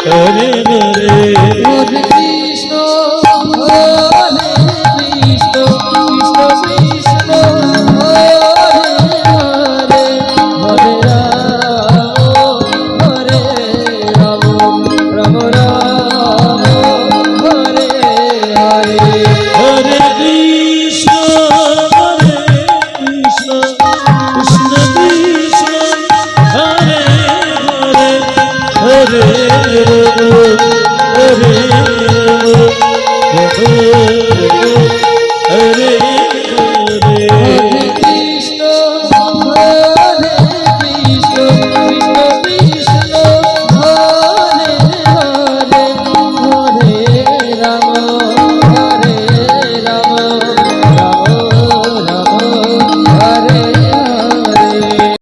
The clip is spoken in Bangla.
হরে হরে হরে কৃষ্ণ হরে কৃষ্ণ কৃষ্ণ কৃষ্ণ হরে হরে হরে রাম রাম রাম হরে হরে হরে কৃষ্ণ কৃষ্ণ কৃষ্ণ কৃষ্ণ হরে হরে হরে হরে